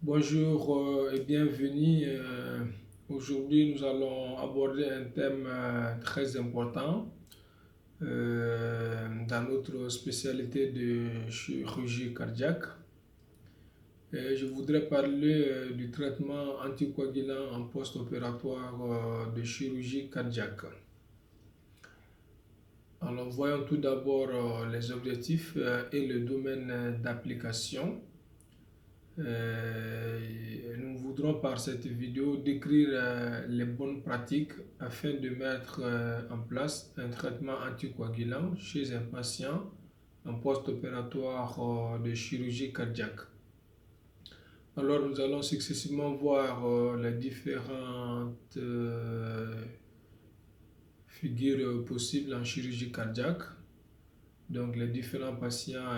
Bonjour et bienvenue. Aujourd'hui, nous allons aborder un thème très important dans notre spécialité de chirurgie cardiaque. Je voudrais parler du traitement anticoagulant en post-opératoire de chirurgie cardiaque. Alors, voyons tout d'abord les objectifs et le domaine d'application. Nous voudrons par cette vidéo décrire les bonnes pratiques afin de mettre en place un traitement anticoagulant chez un patient en post-opératoire de chirurgie cardiaque. Alors nous allons successivement voir les différentes figures possibles en chirurgie cardiaque. Donc les différents patients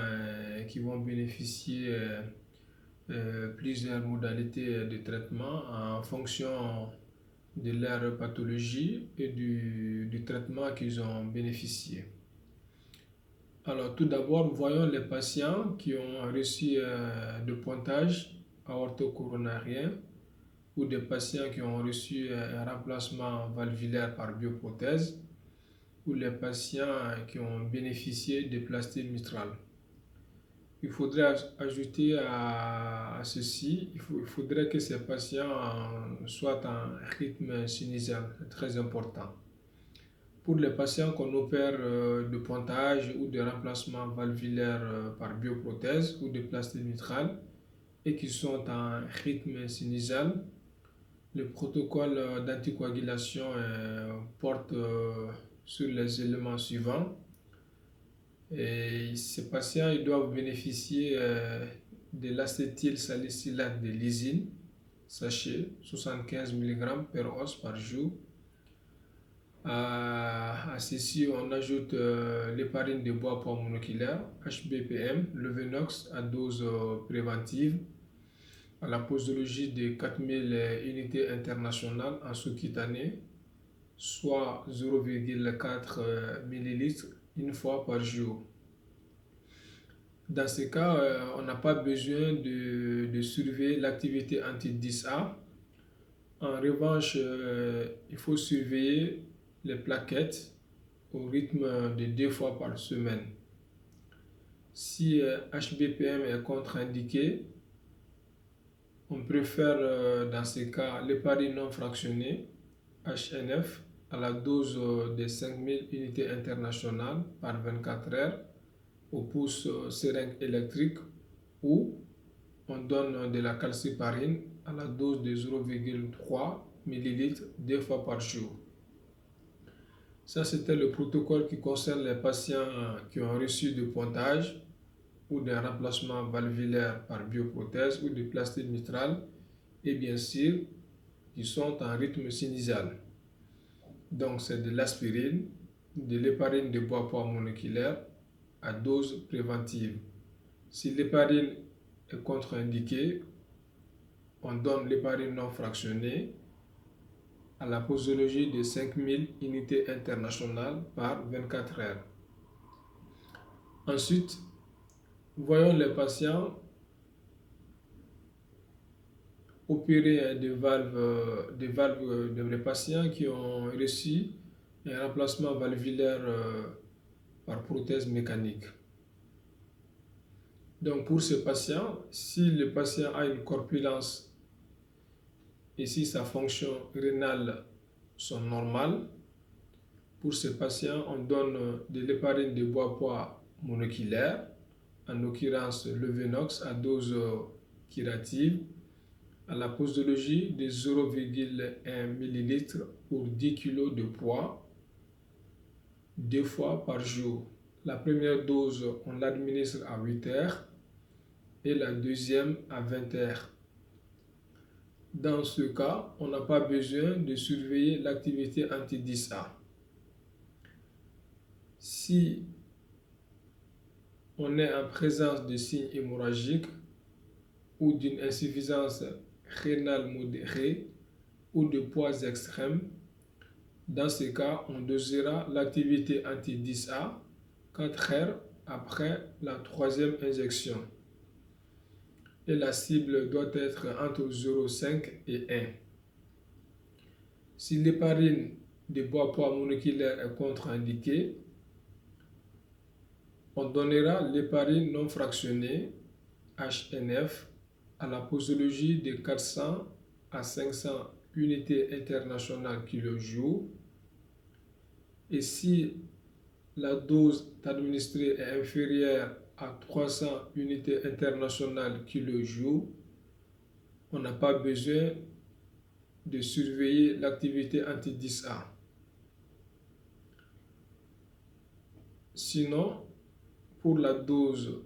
qui vont bénéficier plusieurs modalités de traitement en fonction de leur pathologie et du traitement qu'ils ont bénéficié. Alors tout d'abord, voyons les patients qui ont reçu de pontage aorto-coronarien ou des patients qui ont reçu un remplacement valvulaire par bioprothèse ou les patients qui ont bénéficié de plastie mitrale. Il faudrait ajouter à ceci, il faudrait que ces patients soient en rythme sinusal, c'est très important. Pour les patients qu'on opère de pontage ou de remplacement valvulaire par bioprothèse ou de plastie mitrale et qui sont en rythme sinusal, le protocole d'anticoagulation porte sur les éléments suivants. Et ces patients ils doivent bénéficier de l'acétylsalicylate de lysine, sachet 75 mg per os par jour. À ceci, on ajoute l'héparine de bois poids monoculaire, HBPM, le Venox à dose préventive, à la posologie de 4000 unités internationales en sous-cutané, soit 0,4 ml une fois par jour. Dans ce cas, on n'a pas besoin de surveiller l'activité anti-10A. En revanche, il faut surveiller les plaquettes au rythme de 2 fois par semaine. Si HBPM est contre-indiqué, on préfère dans ce cas l'héparine non fractionnée, HNF, à la dose de 5000 unités internationales par 24 heures au pouce seringue électrique ou on donne de la calciparine à la dose de 0,3 ml 2 fois par jour. Ça, c'était le protocole qui concerne les patients qui ont reçu du pontage ou d'un remplacement valvulaire par bioprothèse ou de plastie mitrale et bien sûr qui sont en rythme sinusal. Donc, c'est de l'aspirine, de l'héparine de bois poids monoculaire à dose préventive. Si l'héparine est contre-indiquée, on donne l'héparine non fractionnée à la posologie de 5000 unités internationales par 24 heures. Ensuite, voyons les patients opérés des patients qui ont reçu un remplacement valvulaire par prothèse mécanique. Donc pour ce patient, si le patient a une corpulence et si sa fonction rénale sont normales, pour ce patient, on donne de l'héparine de bois poids monoculaire, en l'occurrence le Venox à dose curative, à la posologie de 0,1 ml pour 10 kg de poids, 2 fois par jour. La première dose, on l'administre à 8 heures et la deuxième à 20 heures. Dans ce cas, on n'a pas besoin de surveiller l'activité anti-10A. Si on est en présence de signes hémorragiques ou d'une insuffisance rénale modérée ou de poids extrêmes, dans ce cas, on dosera l'activité anti-10A 4 heures après la 3e injection. et la cible doit être entre 0,5 et 1. Si l'épargne de bois-poids moléculaire est contre-indiquée, on donnera l'épargne non fractionnée, HNF, à la posologie de 400 à 500 unités internationales kJ. Et si la dose administrée est inférieure à 300 unités internationales kJ, on n'a pas besoin de surveiller l'activité anti-10A. Sinon, pour la dose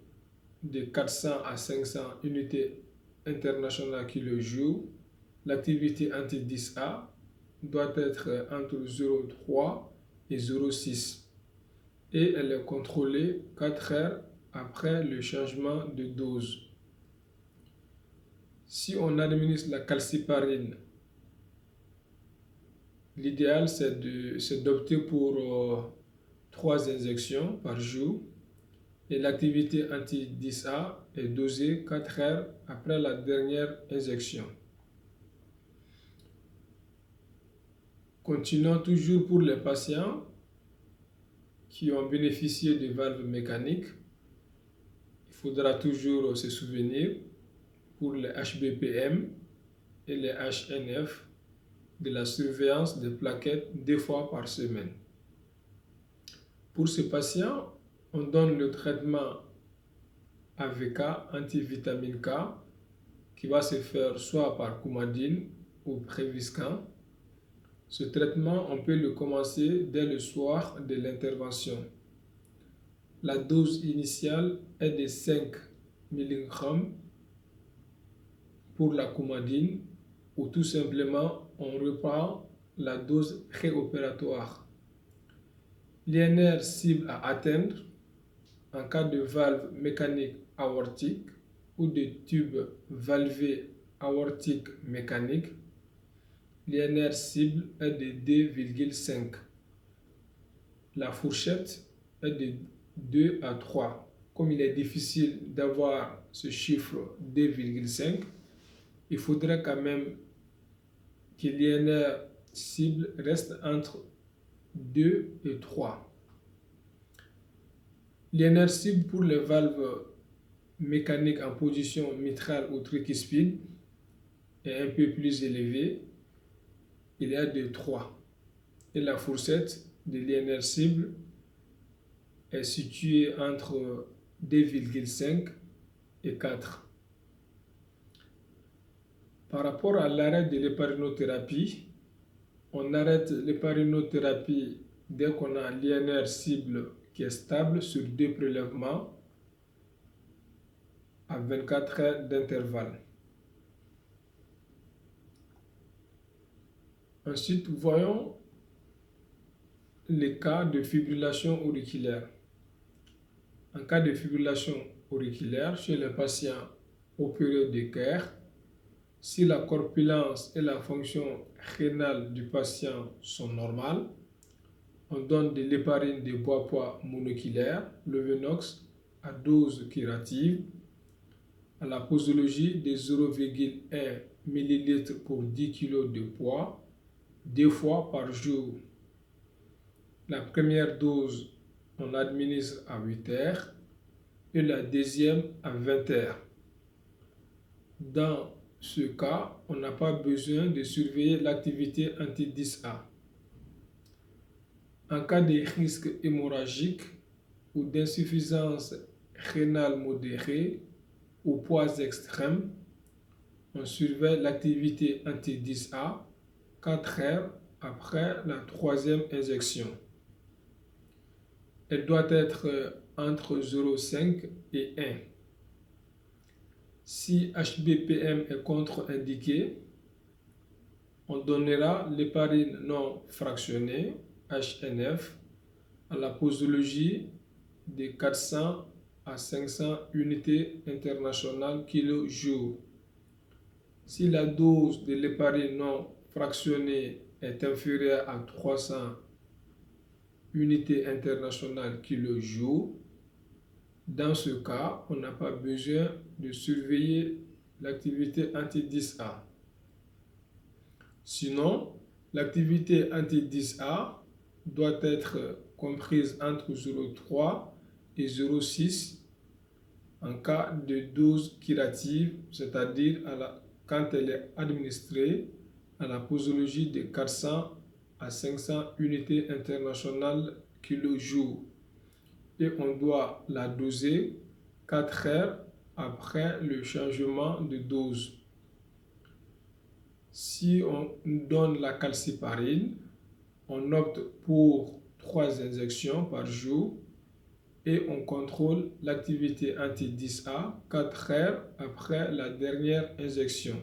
de 400 à 500 unités internationales kJ, l'activité anti-10A doit être entre 0,3 et 0,6 et elle est contrôlée 4 heures après le changement de dose. Si on administre la calciparine, l'idéal c'est d'opter pour 3 injections par jour et l'activité anti-10A est dosée 4 heures après la dernière injection. Continuons toujours pour les patients qui ont bénéficié de valves mécaniques. Il faudra toujours se souvenir pour les HBPM et les HNF de la surveillance des plaquettes 2 fois par semaine. Pour ces patients, on donne le traitement AVK, antivitamine K, qui va se faire soit par Coumadine ou Préviscan. Ce traitement, on peut le commencer dès le soir de l'intervention. La dose initiale est de 5 mg pour la Coumadine ou tout simplement on reprend la dose préopératoire. L'INR cible à atteindre en cas de valve mécanique aortique ou de tube valvé aortique mécanique. L'INR cible est de 2,5. La fourchette est de 2 à 3. Comme il est difficile d'avoir ce chiffre 2,5, il faudrait quand même que l'INR cible reste entre 2 et 3. L'INR cible pour les valves mécaniques en position mitrale ou tricuspide est un peu plus élevé. Il est de 3. Et la fourchette de l'INR cible est située entre 2,5 et 4. Par rapport à l'arrêt de l'héparinothérapie, on arrête l'héparinothérapie dès qu'on a l'INR cible qui est stable sur 2 prélèvements à 24 heures d'intervalle. Ensuite, voyons les cas de fibrillation auriculaire. En cas de fibrillation auriculaire chez les patients opérés de cœur, si la corpulence et la fonction rénale du patient sont normales, on donne de l'héparine de bois-poids monoculaire, le Venox, à dose curative, à la posologie de 0,1 ml pour 10 kg de poids, 2 fois par jour. La première dose, on administre à 8 heures et la deuxième à 20 heures. Dans ce cas, on n'a pas besoin de surveiller l'activité anti-10A. En cas de risque hémorragique ou d'insuffisance rénale modérée ou poids extrême, on surveille l'activité anti-10A 4 heures après la 3e injection. Elle doit être entre 0,5 et 1. Si HBPM est contre-indiqué, on donnera l'héparine non fractionnée, HNF, à la posologie de 400 à 500 unités internationales kJ. Si la dose de l'héparine non fractionnée est inférieure à 300 unités internationales kJ, dans ce cas, on n'a pas besoin de surveiller l'activité anti-10A. Sinon, l'activité anti-10A doit être comprise entre 0,3 et 0,6 en cas de dose curative, c'est-à-dire quand elle est administrée à la posologie de 400 à 500 unités internationales kilo-jour. Et on doit la doser 4 heures après le changement de dose. Si on donne la calciparine, on opte pour 3 injections par jour et on contrôle l'activité anti-10A 4 heures après la dernière injection.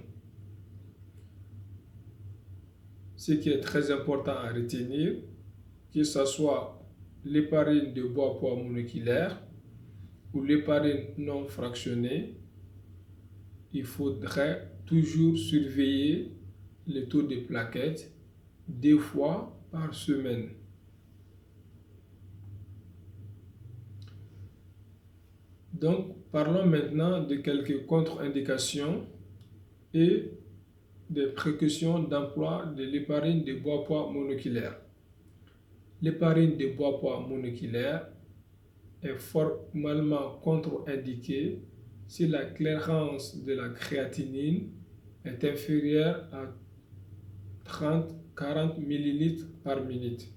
Ce qui est très important à retenir, que ce soit l'héparine de bois-poids moléculaire ou l'héparine non fractionnée, il faudrait toujours surveiller le taux de plaquettes 2 fois par semaine. Donc, parlons maintenant de quelques contre-indications et des précautions d'emploi de l'héparine de bois-poids moléculaire. L'héparine de bois-poids moléculaire est formellement contre-indiquée si la clairance de la créatinine est inférieure à 30-40 ml par minute.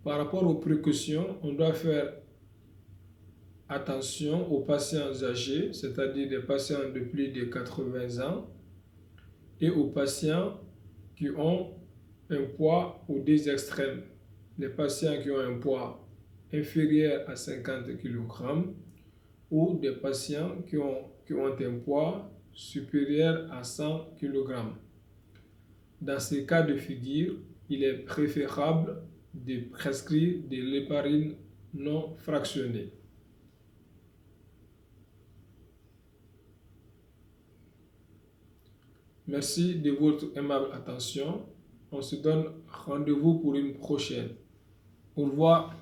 Par rapport aux précautions, on doit faire attention aux patients âgés, c'est-à-dire des patients de plus de 80 ans, et aux patients qui ont un poids aux deux extrêmes. Les patients qui ont un poids inférieur à 50 kg ou des patients qui ont un poids supérieur à 100 kg. Dans ces cas de figure, il est préférable de prescrire de l'héparine non fractionnée. Merci de votre aimable attention. On se donne rendez-vous pour une prochaine. Au revoir.